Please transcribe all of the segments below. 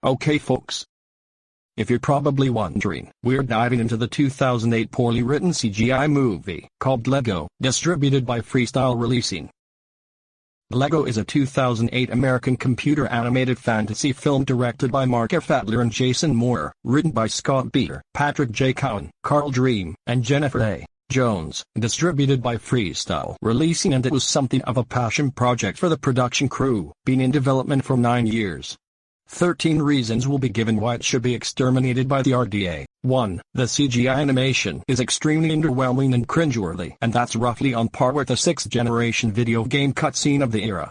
Okay folks. If you're probably wondering, we're diving into the 2008 poorly written CGI movie called Delgo, distributed by Freestyle Releasing. Delgo is a 2008 American computer animated fantasy film directed by Mark F. Adler and Jason Moore, written by Scott Beer, Patrick J. Cowan, Carl Dream, and Jennifer A. Jones, distributed by Freestyle Releasing, and it was something of a passion project for the production crew, being in development for 9 years. 13 reasons will be given why it should be exterminated by the RDA. 1. The CGI animation is extremely underwhelming and cringeworthy, and that's roughly on par with the 6th generation video game cutscene of the era.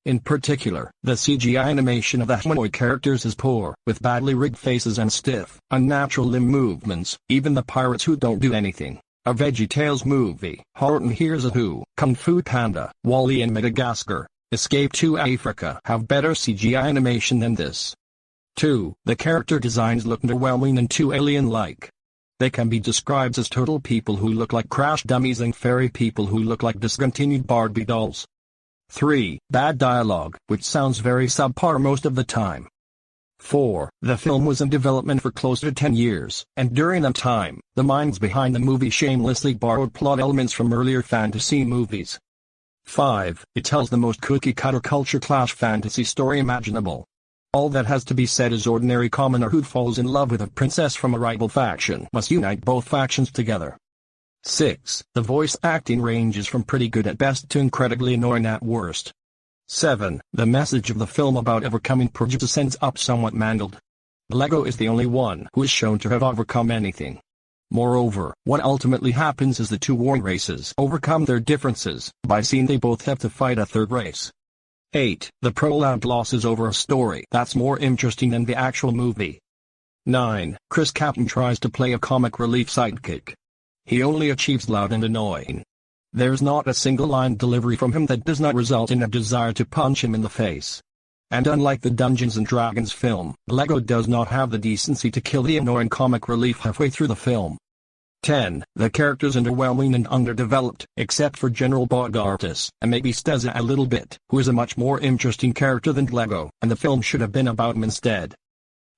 In particular, the CGI animation of the humanoid characters is poor, with badly rigged faces and stiff, unnatural limb movements. Even the pirates who don't do anything, a VeggieTales movie, Horton Hears a Who, Kung Fu Panda, Wall-E and Madagascar, Escape to Africa have better CGI animation than this. 2. The character designs look underwhelming and too alien-like. They can be described as turtle people who look like crash dummies and fairy people who look like discontinued Barbie dolls. 3. Bad dialogue, which sounds very subpar most of the time. 4. The film was in development for close to 10 years, and during that time, the minds behind the movie shamelessly borrowed plot elements from earlier fantasy movies. 5. It tells the most cookie-cutter culture clash fantasy story imaginable. All that has to be said is ordinary commoner who falls in love with a princess from a rival faction must unite both factions together. 6. The voice acting ranges from pretty good at best to incredibly annoying at worst. 7. The message of the film about overcoming prejudice ends up somewhat mangled. Delgo is the only one who is shown to have overcome anything. Moreover, what ultimately happens is the two warring races overcome their differences by seeing they both have to fight a third race. 8. The prologue glosses over a story that's more interesting than the actual movie. 9. Chris Captain tries to play a comic relief sidekick. He only achieves loud and annoying. There's not a single line delivery from him that does not result in a desire to punch him in the face. And unlike the Dungeons & Dragons film, Delgo does not have the decency to kill the annoying comic relief halfway through the film. 10. The characters underwhelming and underdeveloped, except for General Bogartis, and maybe Steza a little bit, who is a much more interesting character than Delgo, and the film should have been about him instead.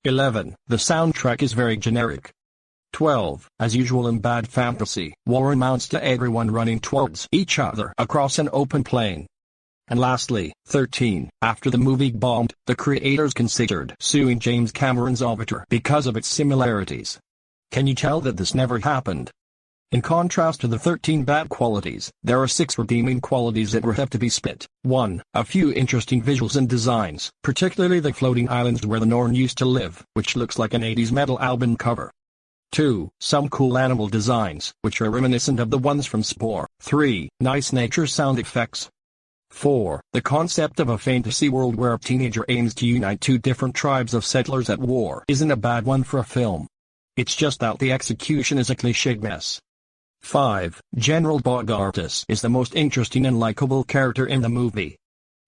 11. The soundtrack is very generic. 12. As usual in bad fantasy, war amounts to everyone running towards each other across an open plain. And lastly, 13. After the movie bombed, the creators considered suing James Cameron's Avatar because of its similarities. Can you tell that this never happened? In contrast to the 13 bad qualities, there are 6 redeeming qualities that have to be spit. 1. A few interesting visuals and designs, particularly the floating islands where the Norn used to live, which looks like an 80s metal album cover. 2. Some cool animal designs, which are reminiscent of the ones from Spore. 3. Nice nature sound effects. 4. The concept of a fantasy world where a teenager aims to unite two different tribes of settlers at war isn't a bad one for a film. It's just that the execution is a cliched mess. 5. General Bogartis is the most interesting and likable character in the movie.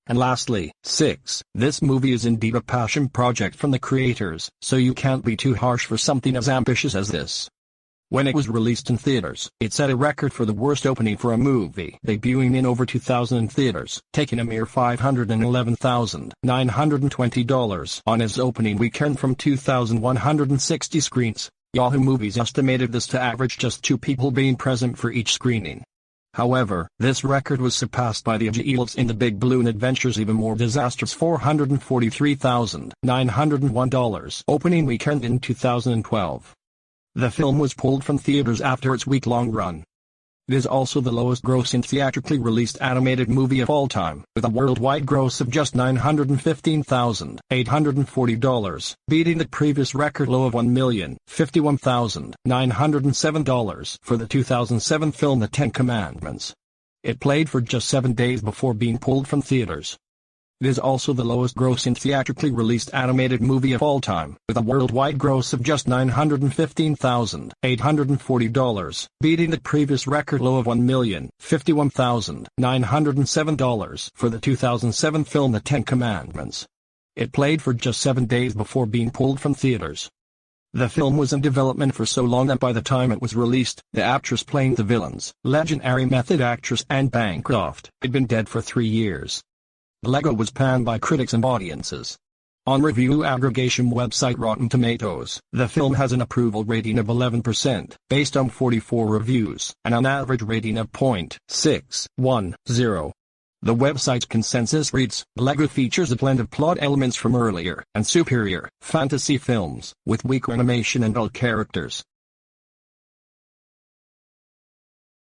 And lastly, 6. This movie is indeed a passion project from the creators, so you can't be too harsh for something as ambitious as this. When it was released in theaters, it set a record for the worst opening for a movie debuting in over 2,000 theaters, taking a mere $511,920 on its opening weekend from 2,160 screens. Yahoo Movies estimated this to average just 2 people being present for each screening. However, this record was surpassed by the Eels in the Big Balloon Adventure's even more disastrous $443,901 opening weekend in 2012. The film was pulled from theaters after its week-long run. It is also the lowest-grossing theatrically released animated movie of all time, with a worldwide gross of just $915,840, beating the previous record low of $1,051,907 for the 2007 film The Ten Commandments. It played for just 7 days before being pulled from theaters. It is also the lowest-grossing theatrically released animated movie of all time, with a worldwide gross of just $915,840, beating the previous record low of $1,051,907 for the 2007 film The Ten Commandments. It played for just 7 days before being pulled from theaters. The film was in development for so long that by the time it was released, the actress playing the villains, legendary method actress Anne Bancroft, had been dead for 3 years. Delgo was panned by critics and audiences. On review aggregation website Rotten Tomatoes, the film has an approval rating of 11%, based on 44 reviews, and an average rating of .610. The website's consensus reads, Delgo features a blend of plot elements from earlier and superior fantasy films, with weaker animation and dull characters.